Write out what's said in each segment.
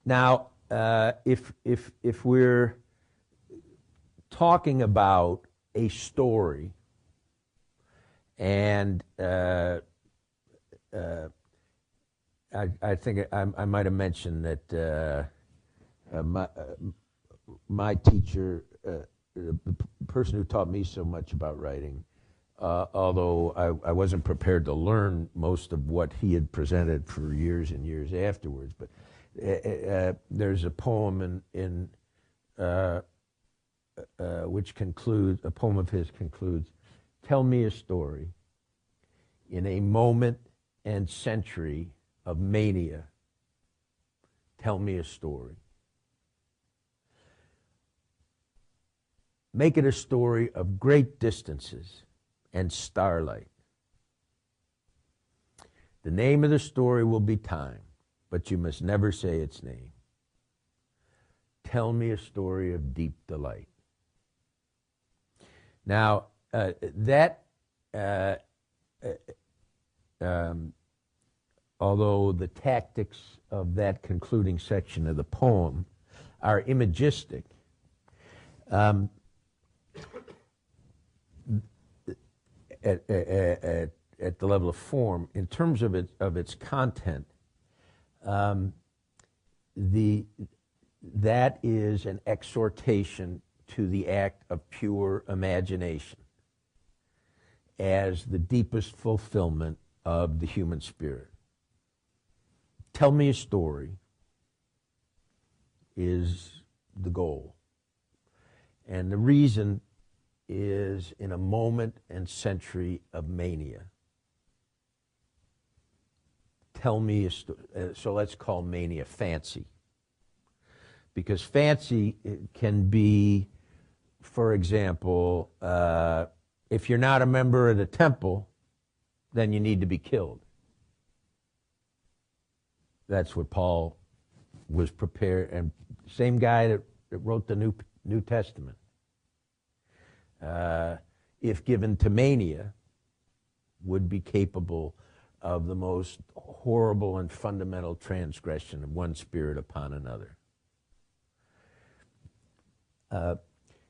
Now, if we're talking about a story, and I think I might have mentioned that my teacher, the person who taught me so much about writing, although I wasn't prepared to learn most of what he had presented for years and years afterwards, but there's a poem in which concludes, a poem of his concludes, "Tell me a story in a moment and century of mania. Tell me a story. Make it a story of great distances and starlight. The name of the story will be time, but you must never say its name. Tell me a story of deep delight." Now, although the tactics of that concluding section of the poem are imagistic, at the level of form, in terms of its content, that is an exhortation to the act of pure imagination as the deepest fulfillment of the human spirit. Tell me a story is the goal. And the reason is in a moment and century of mania. Tell me a story. So let's call mania fancy. Because fancy can be, for example, if you're not a member of the temple, then you need to be killed. That's what Paul was prepared, and same guy that wrote the New Testament. If given to mania, would be capable of the most horrible and fundamental transgression of one spirit upon another.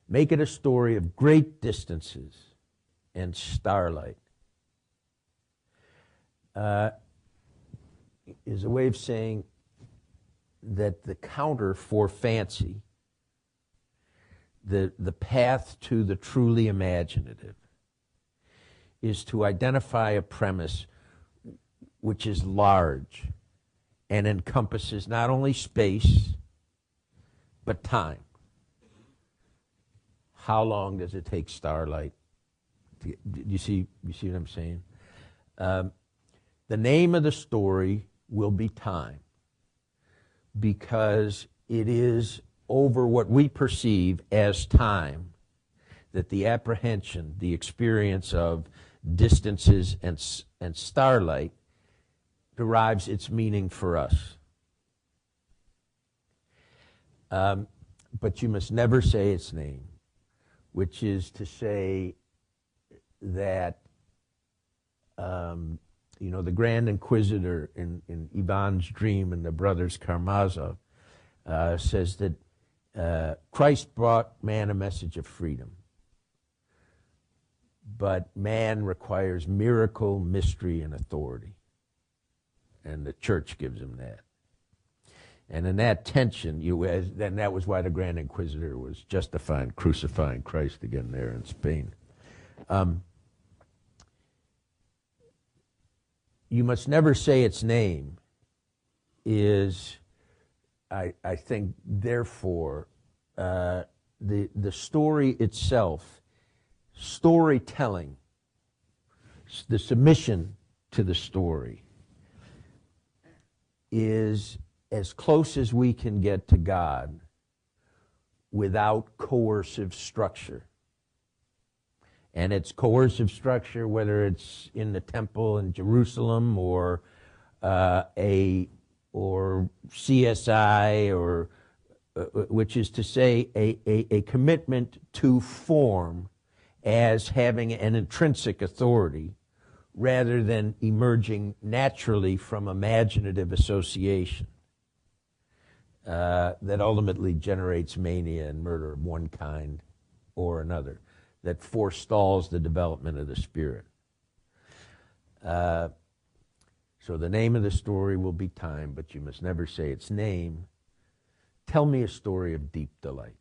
Make it a story of great distances and starlight. Is a way of saying that the counter for fancy, the path to the truly imaginative, is to identify a premise which is large and encompasses not only space, but time. How long does it take starlight? Do you see what I'm saying? The name of the story will be time, because it is over what we perceive as time that the apprehension, the experience of distances and starlight derives its meaning for us. But you must never say its name, which is to say that the Grand Inquisitor in Ivan's Dream and the Brothers Karamazov says that Christ brought man a message of freedom, but man requires miracle, mystery, and authority, and the church gives him that. And in that tension, then that was why the Grand Inquisitor was justifying crucifying Christ again there in Spain. You must never say its name is, I think, therefore, the story itself, storytelling, the submission to the story, is as close as we can get to God without coercive structure. And it's coercive structure, whether it's in the temple in Jerusalem or CSI, or which is to say a commitment to form as having an intrinsic authority rather than emerging naturally from imaginative association. that ultimately generates mania and murder of one kind or another, that forestalls the development of the spirit. So the name of the story will be Time, but you must never say its name. Tell me a story of deep delight.